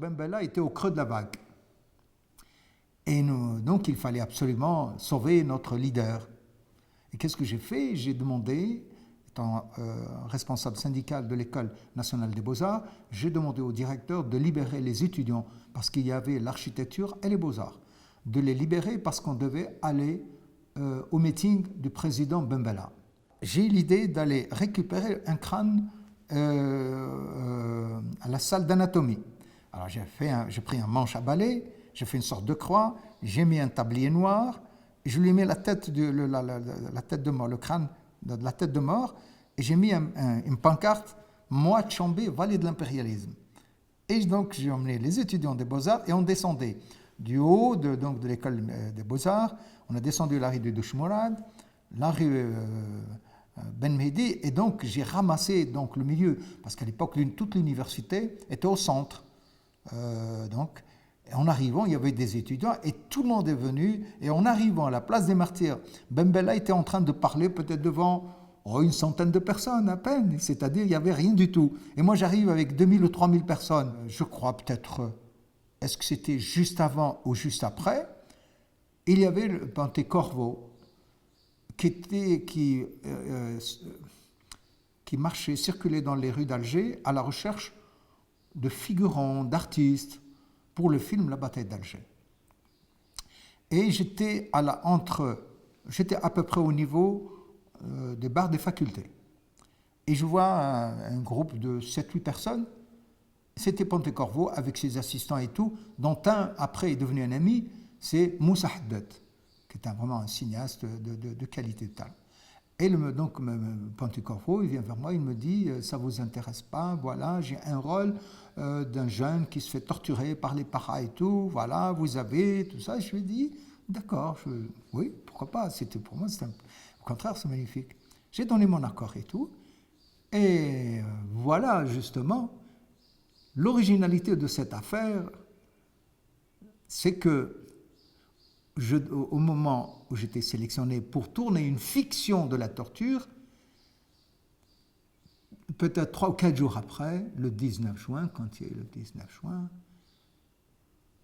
Ben Bella était au creux de la vague. Et donc, il fallait absolument sauver notre leader. Et qu'est-ce que j'ai fait? J'ai demandé, étant responsable syndical de l'École nationale des beaux-arts, j'ai demandé au directeur de libérer les étudiants, parce qu'il y avait l'architecture et les beaux-arts, de les libérer parce qu'on devait aller au meeting du président Ben Bella. J'ai eu l'idée d'aller récupérer un crâne à la salle d'anatomie. Alors j'ai pris un manche à balai, j'ai fait une sorte de croix, j'ai mis un tablier noir, et je lui ai mis la tête de mort, le crâne de la tête de mort, et j'ai mis une pancarte « Moi, Tchambé, valet de l'impérialisme ». Et donc j'ai emmené les étudiants des Beaux-Arts et on descendait du haut de l'école des Beaux-Arts, on a descendu la rue de Douchmourad, la rue Ben Mehdi, et donc j'ai ramassé donc, le milieu, parce qu'à l'époque toute l'université était au centre. Donc, en arrivant, il y avait des étudiants et tout le monde est venu. Et en arrivant à la place des martyrs, Ben Bella était en train de parler peut-être devant une centaine de personnes à peine. C'est-à-dire, il n'y avait rien du tout. Et moi, j'arrive avec 2000 ou 3000 personnes. Je crois peut-être, est-ce que c'était juste avant ou juste après? Il y avait le Panté Corvo qui marchait, circulait dans les rues d'Alger à la recherche de figurants, d'artistes, pour le film La bataille d'Alger. Et j'étais à peu près au niveau des bars des facultés. Et je vois un groupe de 7-8 personnes. C'était Pontecorvo avec ses assistants et tout, dont un, après, est devenu un ami, c'est Moussa Haddad, qui est vraiment un cinéaste de qualité totale. Et donc, Pontecorvo, il vient vers moi, il me dit « ça ne vous intéresse pas, voilà, j'ai un rôle d'un jeune qui se fait torturer par les paras et tout, voilà, vous avez tout ça. » Je lui ai dit « d'accord, oui, pourquoi pas, pour moi, au contraire, c'est magnifique. » J'ai donné mon accord et tout. Et voilà, justement, l'originalité de cette affaire, c'est que au moment où j'étais sélectionné pour tourner une fiction de la torture, peut-être 3 ou 4 jours après, le 19 juin, quand il y a eu le 19 juin,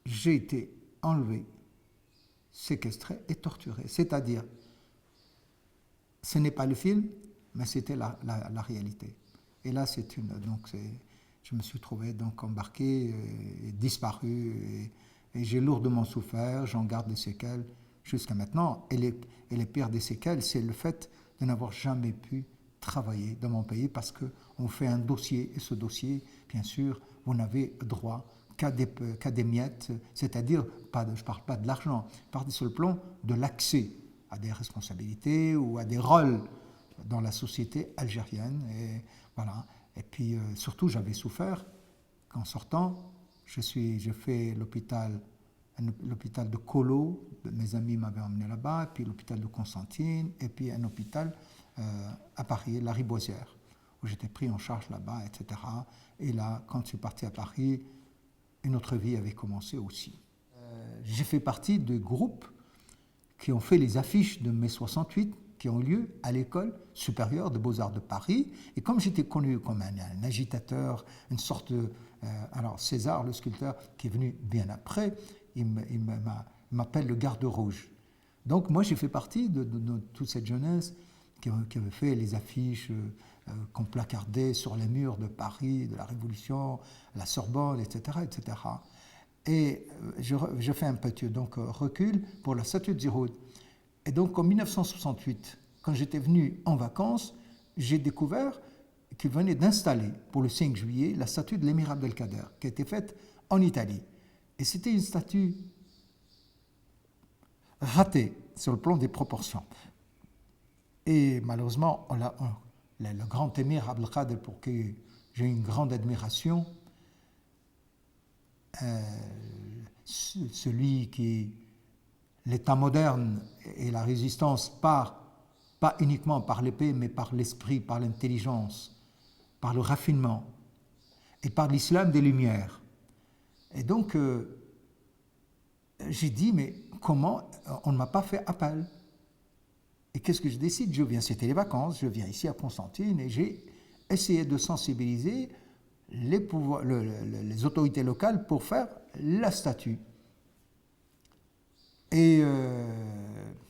j'ai été enlevé, séquestré et torturé. C'est-à-dire, ce n'est pas le film, mais c'était la réalité. Et là, je me suis trouvé donc embarqué, et disparu, et j'ai lourdement souffert, j'en garde des séquelles jusqu'à maintenant. Et les pires des séquelles, c'est le fait de n'avoir jamais pu travailler dans mon pays parce qu'on fait un dossier, et ce dossier, bien sûr, vous n'avez droit qu'à des miettes, c'est-à-dire, je ne parle pas de l'argent, je parle sur le plan de l'accès à des responsabilités ou à des rôles dans la société algérienne. Et voilà. Et puis, surtout, j'avais souffert qu'en sortant, j'ai fait l'hôpital de Colo, mes amis m'avaient emmené là-bas, puis l'hôpital de Constantine, et puis un hôpital à Paris, la Riboisière, où j'étais pris en charge là-bas, etc. Et là, quand je suis parti à Paris, une autre vie avait commencé aussi. J'ai fait partie de groupes qui ont fait les affiches de mai 68, qui ont eu lieu à l'école supérieure de Beaux-Arts de Paris. Et comme j'étais connu comme un agitateur, une sorte de... alors César, le sculpteur, qui est venu bien après, il m'appelle le garde rouge. Donc moi, j'ai fait partie de toute cette jeunesse qui avait fait les affiches qu'on placardait sur les murs de Paris, de la Révolution, la Sorbonne, etc., etc. Et je fais un petit recul pour la statue de Giroud. Et donc en 1968, quand j'étais venu en vacances, j'ai découvert qu'ils venaient d'installer pour le 5 juillet la statue de l'émir Abdelkader, qui a été faite en Italie. Et c'était une statue ratée sur le plan des proportions. Et malheureusement, le grand émir Abdelkader, pour qui j'ai une grande admiration, celui qui, l'État moderne et la résistance pas uniquement par l'épée, mais par l'esprit, par l'intelligence, par le raffinement et par l'islam des Lumières. Et donc, j'ai dit, mais comment on ne m'a pas fait appel? Et qu'est-ce que je décide? C'était les vacances, je viens ici à Constantine et j'ai essayé de sensibiliser les autorités locales pour faire la statue. Et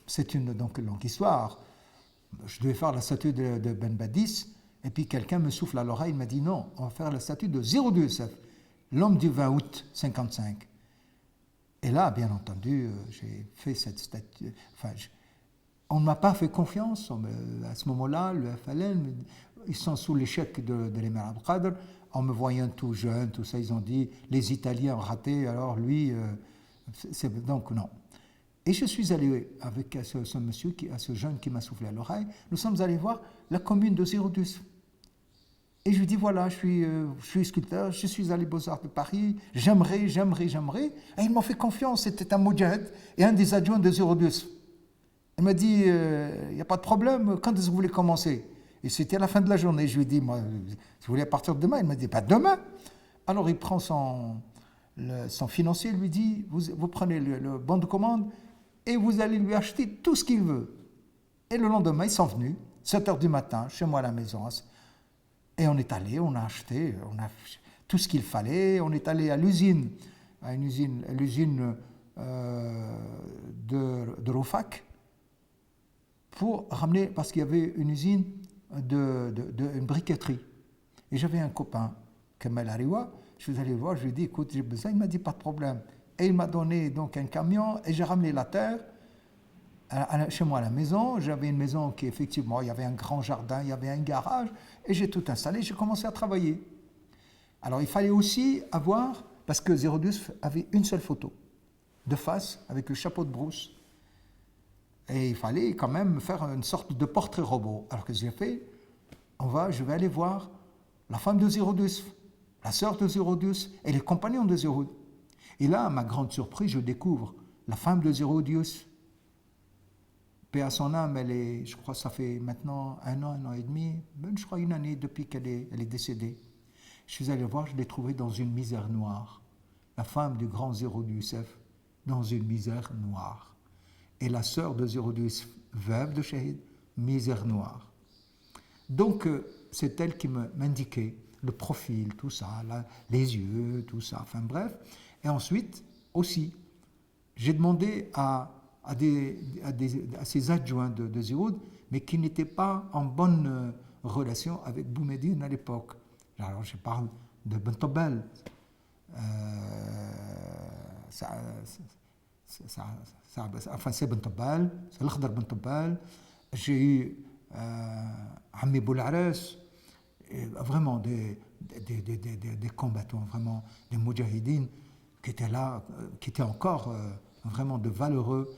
c'est une donc, longue histoire. Je devais faire la statue de Ben Badis, et puis quelqu'un me souffle à l'oreille, il m'a dit non, on va faire la statue de Zéro Youssef, l'homme du 20 août 55. Et là, bien entendu, j'ai fait cette statue. Enfin, on ne m'a pas fait confiance. À ce moment-là, le FLN, ils sont sous l'échec de l'émir Abdelkader. En me voyant tout jeune, tout ça, ils ont dit les Italiens ont raté, alors lui, donc non. Et je suis allé avec ce monsieur, ce jeune qui m'a soufflé à l'oreille, nous sommes allés voir la commune de Zérodus. Et je lui dis, voilà, je suis sculpteur, je suis à les Beaux-Arts de Paris, j'aimerais. Et ils m'ont fait confiance, c'était un Moudjahid et un des adjoints de Zérodus. Il m'a dit, il n'y a pas de problème, quand est-ce que vous voulez commencer? Et c'était à la fin de la journée. Je lui ai dit, moi, si vous voulez à partir de demain, il m'a dit, pas demain. Alors il prend son financier, il lui dit, vous prenez le bon de commande, et vous allez lui acheter tout ce qu'il veut. Et le lendemain, ils sont venus, 7h du matin, chez moi à la maison. Et on est allé, on a acheté tout ce qu'il fallait. On est allé à l'usine, l'usine de Roufac, pour ramener, parce qu'il y avait une usine une briqueterie. Et j'avais un copain, Kemal Ariwa, je suis allé le voir, je lui ai dit, écoute, j'ai besoin, il m'a dit, pas de problème. Et il m'a donné donc un camion et j'ai ramené la terre chez moi à la maison. J'avais une maison qui, effectivement, il y avait un grand jardin, il y avait un garage, et j'ai tout installé, j'ai commencé à travailler. Alors il fallait aussi avoir, parce que Zérodus avait une seule photo, de face, avec le chapeau de brousse. Et il fallait quand même faire une sorte de portrait robot. Alors que j'ai fait, je vais aller voir la femme de Zérodus, la sœur de Zérodus et les compagnons de Zérodus. Et là, à ma grande surprise, je découvre la femme de Zérodus. Paix à son âme, je crois que ça fait maintenant 1 an et demi, même je crois 1 année depuis qu'elle est décédée. Je suis allé voir, je l'ai trouvée dans une misère noire. La femme du grand Zérodus, dans une misère noire. Et la sœur de Zérodus, veuve de Shahid, misère noire. Donc, c'est elle qui m'indiquait le profil, tout ça, les yeux, tout ça, enfin bref. Et ensuite, aussi, j'ai demandé à ses adjoints de Zéroud, mais qui n'étaient pas en bonne relation avec Boumediene à l'époque. Alors, je parle de Bentobel. Enfin, c'est Bentobel, c'est l'Akhdar Bentobel. J'ai eu Ami Boulares, vraiment des combattants, vraiment des moudjahidines qui étaient là, qui étaient encore vraiment de valeureux.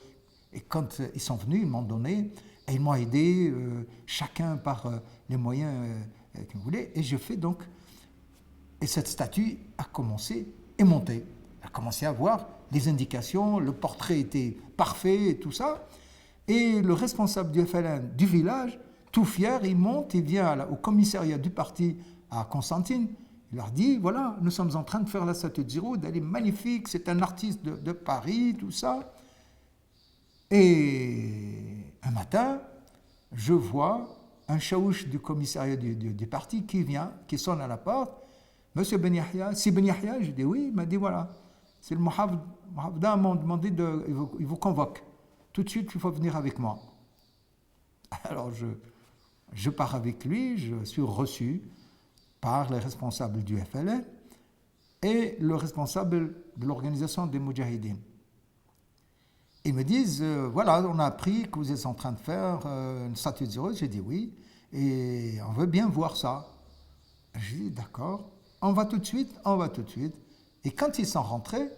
Et quand ils sont venus, ils m'ont donné, et ils m'ont aidé, chacun par les moyens qu'ils voulaient. Et je fais donc, et cette statue a commencé et monté. Elle a commencé à voir des indications, le portrait était parfait et tout ça. Et le responsable du FLN du village, tout fier, il monte, il vient au commissariat du parti à Constantine. Il leur dit, voilà, nous sommes en train de faire la statue de Zéroud, elle est magnifique, c'est un artiste de Paris, tout ça. Et un matin, je vois un chaouche du commissariat du parti qui vient, qui sonne à la porte. Monsieur Ben Yahya, si Ben Yahya, je dis oui, il m'a dit voilà, c'est le Mohavda m'a demandé il vous convoque. Tout de suite, il faut venir avec moi. Alors je pars avec lui, je suis reçu par les responsables du FLN et le responsable de l'organisation des Moudjahidines. Ils me disent, voilà, on a appris que vous êtes en train de faire une statue de Zérodus. J'ai dit oui, et on veut bien voir ça. J'ai dit, d'accord, on va tout de suite. Et quand ils sont rentrés,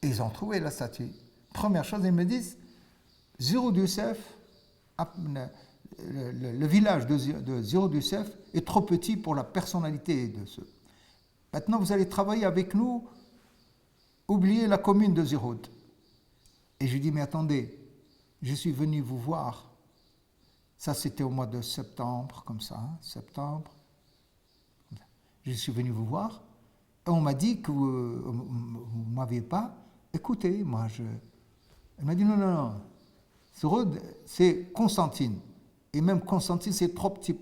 ils ont trouvé la statue. Première chose, ils me disent, Zérodus, le village de Zérodus est trop petit pour la personnalité de ceux. Maintenant, vous allez travailler avec nous, oubliez la commune de Zéroud. Et je lui dis, mais attendez, je suis venu vous voir. Ça, c'était au mois de septembre, comme ça, septembre. Je suis venu vous voir. Et on m'a dit que vous ne m'aviez pas écouté. Elle m'a dit, non. Zéroud, c'est Constantine. Et même Constantine, c'est trop petit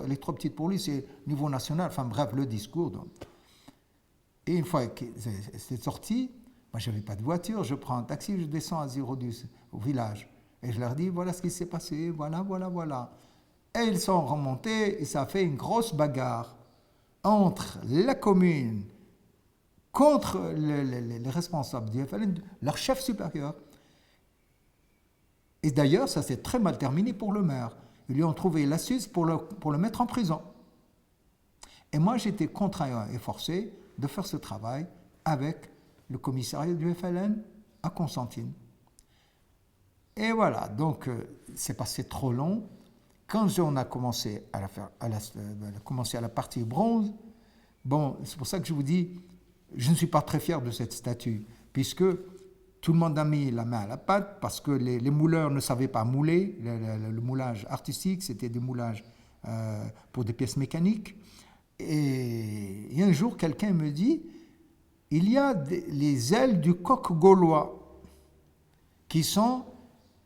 elle est trop petite pour lui, c'est niveau national. Enfin bref, le discours. Donc. Et une fois que c'est sorti, moi je n'avais pas de voiture, je prends un taxi, je descends à 010 au village. Et je leur dis, voilà ce qui s'est passé, voilà, voilà, voilà. Et ils sont remontés et ça a fait une grosse bagarre entre la commune contre les responsables du FLN, leur chef supérieur. Et d'ailleurs, ça s'est très mal terminé pour le maire. Ils lui ont trouvé l'astuce pour le mettre en prison. Et moi, j'étais contraint et forcé de faire ce travail avec le commissariat du FLN à Constantine. Et voilà, donc c'est passé trop long. Quand on a commencé à la partie bronze, bon, c'est pour ça que je vous dis, je ne suis pas très fier de cette statue, puisque tout le monde a mis la main à la pâte, parce que les mouleurs ne savaient pas mouler. Le moulage artistique, c'était des moulages pour des pièces mécaniques. Et un jour, quelqu'un me dit, il y a les ailes du coq gaulois qui sont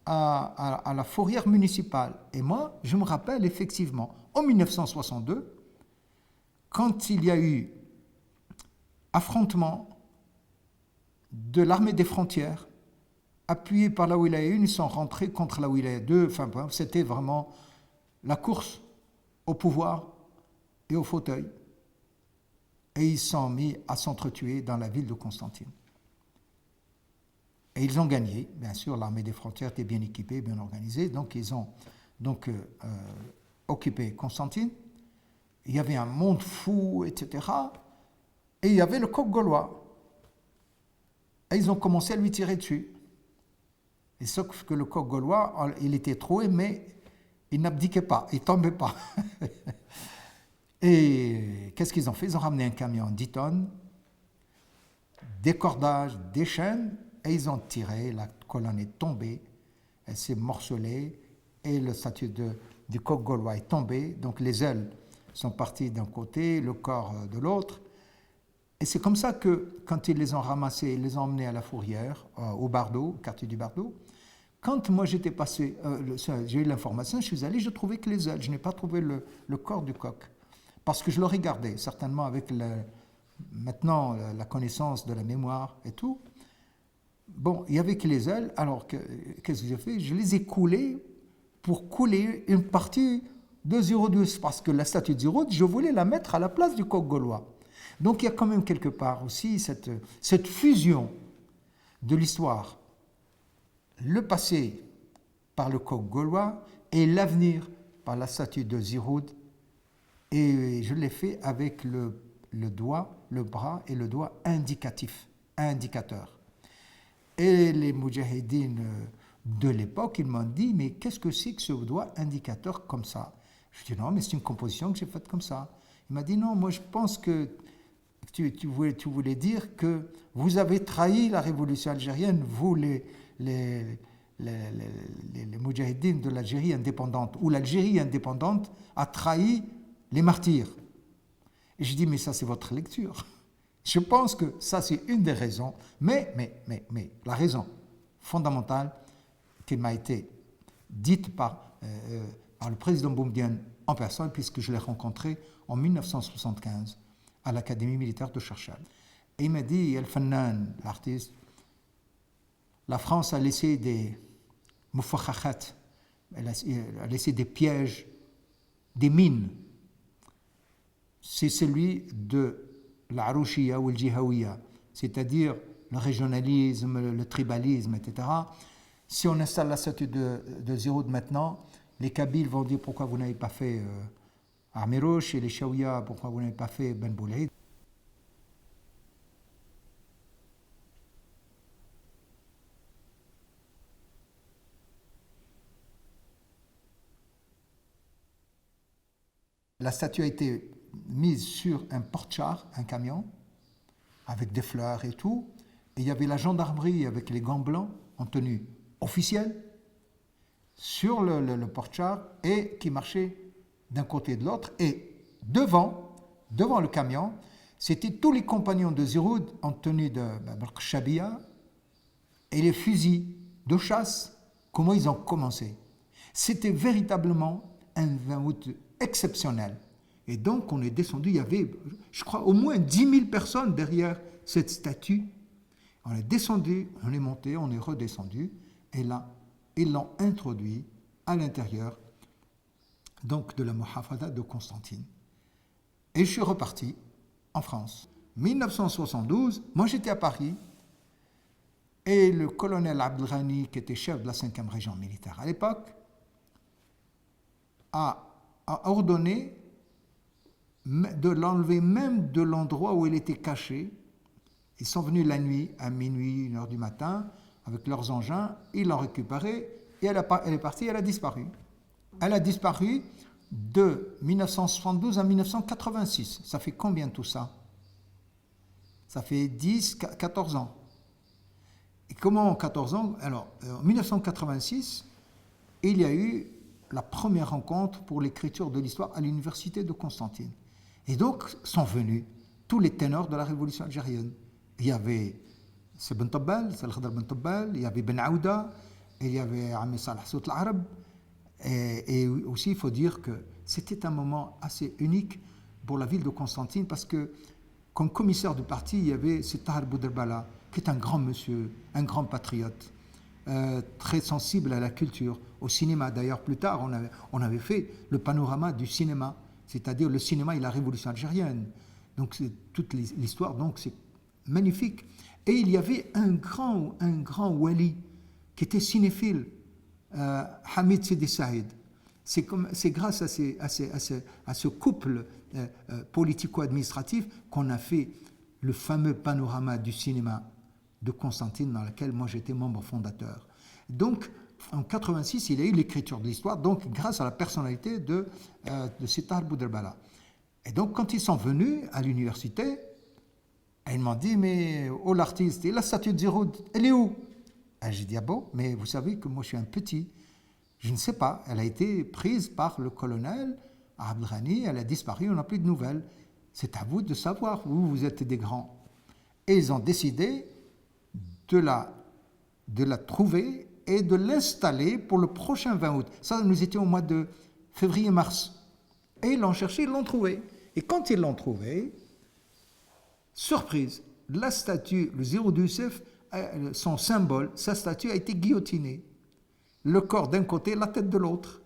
à la fourrière municipale. Et moi, je me rappelle effectivement, en 1962, quand il y a eu affrontement de l'armée des frontières, appuyés par la Wilaya 1, ils sont rentrés contre la Wilaya 2. Enfin, c'était vraiment la course au pouvoir et au fauteuil. Et ils sont mis à s'entretuer dans la ville de Constantine. Et ils ont gagné, bien sûr, l'armée des frontières était bien équipée, bien organisée, donc ils ont occupé Constantine. Il y avait un monde fou, etc. Et il y avait le coq gaulois. Et ils ont commencé à lui tirer dessus. Et sauf que le coq gaulois, il était troué, mais il n'abdiquait pas, il ne tombait pas. Et qu'est-ce qu'ils ont fait? Ils ont ramené un camion 10 tonnes, des cordages, des chaînes, et ils ont tiré, la colonne est tombée, elle s'est morcelée, et le statut du coq gaulois est tombé, donc les ailes sont parties d'un côté, le corps de l'autre. Et c'est comme ça que, quand ils les ont ramassés, ils les ont emmenés à la fourrière, au Bardo, au quartier du Bardo. Quand moi j'étais passé, j'ai eu l'information, je suis allé, je trouvais que les ailes, je n'ai pas trouvé le corps du coq. Parce que je le regardais, certainement avec maintenant la connaissance de la mémoire et tout. Bon, il n'y avait que les ailes, alors qu'est-ce que j'ai fait? Je les ai coulées pour couler une partie de 0,12, parce que la statue de 0,12, je voulais la mettre à la place du coq gaulois. Donc il y a quand même quelque part aussi cette fusion de l'histoire, le passé par le coq gaulois et l'avenir par la statue de Ziroud. Et je l'ai fait avec le doigt, le bras et le doigt indicateur. Et les moudjahidines de l'époque, ils m'ont dit, mais qu'est-ce que c'est que ce doigt indicateur comme ça? Je dis, non, mais c'est une composition que j'ai faite comme ça. Il m'a dit, non, moi je pense que tu voulais dire que vous avez trahi la révolution algérienne, vous les moudjahidines de l'Algérie indépendante, ou l'Algérie indépendante a trahi les martyrs. Et je dis, mais ça c'est votre lecture. Je pense que ça c'est une des raisons, mais la raison fondamentale qui m'a été dite par le président Boumedienne en personne, puisque je l'ai rencontré en 1975 à l'Académie militaire de Cherchal. Et il m'a dit, El Fannan, l'artiste, la France a laissé des moufakhakhat, elle a laissé des pièges, des mines. C'est celui de l'Arouchiya ou le Jihawiya, c'est-à-dire le régionalisme, le tribalisme, etc. Si on installe la statue de Ziroud maintenant, les Kabyles vont dire pourquoi vous n'avez pas fait Armerouche, et les Chaouia pourquoi vous n'avez pas fait Ben Boulaïd. La statue a été mise sur un porte-char, un camion, avec des fleurs et tout. Et il y avait la gendarmerie avec les gants blancs en tenue officielle sur le porte-char et qui marchait d'un côté et de l'autre. Et devant le camion, c'était tous les compagnons de Ziroud en tenue de Shabia et les fusils de chasse, comment ils ont commencé. C'était véritablement un 20 août exceptionnel. Et donc, on est descendu, il y avait, je crois, au moins 10 000 personnes derrière cette statue. On est descendu, on est monté, on est redescendu, et là, ils l'ont introduit à l'intérieur donc de la Muhafada de Constantine. Et je suis reparti en France. 1972, moi j'étais à Paris, et le colonel Abdelghani, qui était chef de la 5e région militaire à l'époque, a ordonné de l'enlever même de l'endroit où il était caché. Ils sont venus la nuit, à minuit, 1h du matin, avec leurs engins, ils l'ont récupérée, et elle est partie, elle a disparu. Elle a disparu de 1972 à 1986. Ça fait combien tout ça? Ça fait 10, 14 ans. Et comment en 14 ans? Alors, en 1986, il y a eu la première rencontre pour l'écriture de l'histoire à l'université de Constantine. Et donc, sont venus tous les ténors de la révolution algérienne. Il y avait Ben Tabbal, Salah Khadr Ben Tabbal, il y avait Ben Aouda, et il y avait Ami Salah Sout al-Arab. Et aussi, il faut dire que c'était un moment assez unique pour la ville de Constantine, parce que, comme commissaire du parti, il y avait Tahar Boudherbala, qui est un grand monsieur, un grand patriote, très sensible à la culture, au cinéma. D'ailleurs, plus tard, on avait fait le panorama du cinéma, c'est-à-dire le cinéma et la révolution algérienne. Donc, c'est toute l'histoire, donc c'est magnifique. Et il y avait un grand wali qui était cinéphile, Hamid Sidi Saïd. C'est grâce à ce couple politico-administratif qu'on a fait le fameux panorama du cinéma de Constantine, dans lequel moi j'étais membre fondateur. Donc, en 86, il y a eu l'écriture de l'histoire, donc grâce à la personnalité de Tahar Boudherbala. Et donc, quand ils sont venus à l'université, ils m'ont dit, mais oh l'artiste, et la statue de Zeroud, elle est où? J'ai dit, ah bon, mais vous savez que moi je suis un petit. Je ne sais pas, elle a été prise par le colonel Abdelghani, elle a disparu, on n'a plus de nouvelles. C'est à vous de savoir, vous êtes des grands. Et ils ont décidé de la trouver et de l'installer pour le prochain 20 août. Ça, nous étions au mois de février-mars. Et ils l'ont cherché, ils l'ont trouvé. Et quand ils l'ont trouvé, surprise, la statue, le Zéro d'Youssef, son symbole, sa statue a été guillotinée. Le corps d'un côté, la tête de l'autre.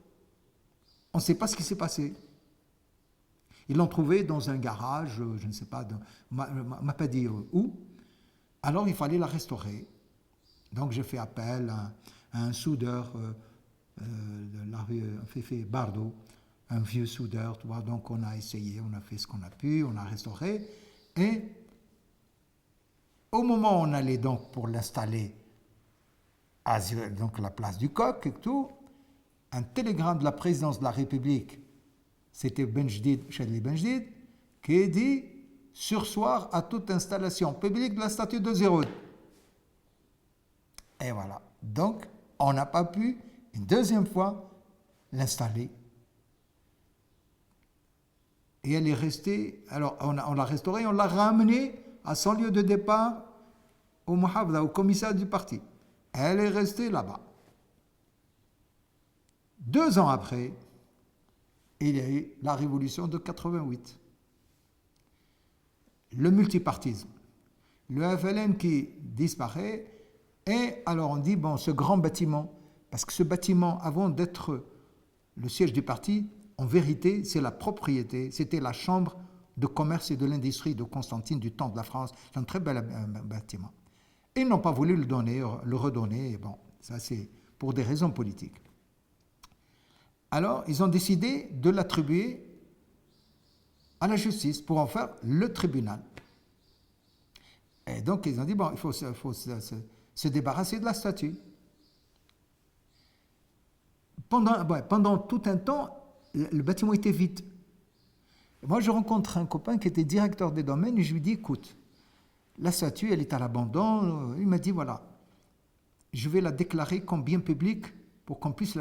On ne sait pas ce qui s'est passé. Ils l'ont trouvé dans un garage, je ne sais pas, on ne m'a pas dit où. Alors il fallait la restaurer. Donc j'ai fait appel à un soudeur de la rue Féfé Bardot, un vieux soudeur. Tu vois, donc on a essayé, on a fait ce qu'on a pu, on a restauré. Et au moment où on allait donc pour l'installer à donc la place du Coq et tout, un télégramme de la présidence de la République, c'était Chadli Benjdid, qui dit surseoir à toute installation publique de la statue de Zeroud. Et voilà. Donc, on n'a pas pu, une deuxième fois, l'installer. Et elle est restée, alors on l'a restaurée, on l'a ramenée à son lieu de départ au Muhafada, au commissariat du parti. Elle est restée là-bas. 2 ans après, il y a eu la révolution de 88. Le multipartisme. Le FLN qui disparaît. Et alors on dit, bon, ce grand bâtiment, parce que ce bâtiment, avant d'être le siège du parti, en vérité, c'est la propriété, c'était la chambre de commerce et de l'industrie de Constantine du temps de la France. C'est un très bel bâtiment. Et ils n'ont pas voulu le redonner. Et bon, ça c'est pour des raisons politiques. Alors, ils ont décidé de l'attribuer à la justice pour en faire le tribunal. Et donc, ils ont dit, bon, il faut se débarrasser de la statue. Pendant tout un temps, le bâtiment était vide. Moi, je rencontre un copain qui était directeur des domaines et je lui dis, écoute, la statue, elle est à l'abandon. Il m'a dit, voilà, je vais la déclarer comme bien public pour qu'on puisse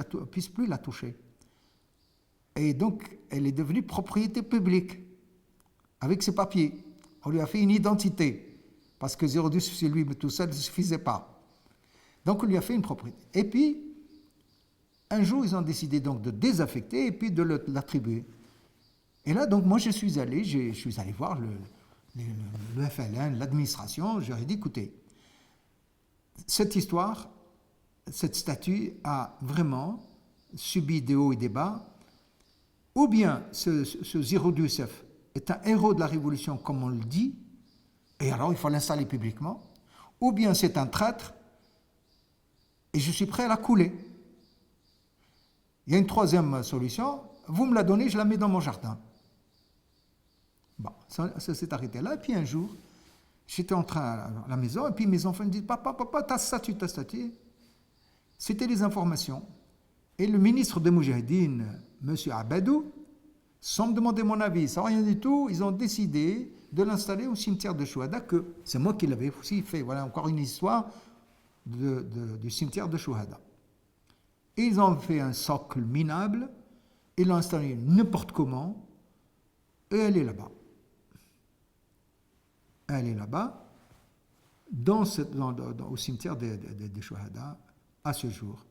plus la toucher. Et donc, elle est devenue propriété publique, avec ses papiers. On lui a fait une identité, parce que 0,2 c'est lui, mais tout ça ne suffisait pas. Donc, on lui a fait une propriété. Et puis, un jour, ils ont décidé donc de désaffecter et puis de l'attribuer. Et là, donc, moi, je suis allé voir le FLN, l'administration, je leur ai dit, écoutez, cette histoire, cette statue a vraiment subi des hauts et des bas, ou bien ce Zirou Youssef est un héros de la Révolution, comme on le dit, et alors il faut l'installer publiquement, ou bien c'est un traître, et je suis prêt à la couler. Il y a une troisième solution, vous me la donnez, je la mets dans mon jardin. Bon, ça s'est arrêté là, et puis un jour, j'étais en train à la maison, et puis mes enfants me disent, papa, ta statue. C'était les informations. Et le ministre de Moujahidine, M. Abadou, sans me demander mon avis, sans rien du tout, ils ont décidé de l'installer au cimetière de Chouhada, que c'est moi qui l'avais aussi fait. Voilà encore une histoire du cimetière de Chouhada. Et ils ont fait un socle minable, ils l'ont installé n'importe comment, et elle est là-bas. Elle est là-bas, au cimetière des Chouhada, à ce jour.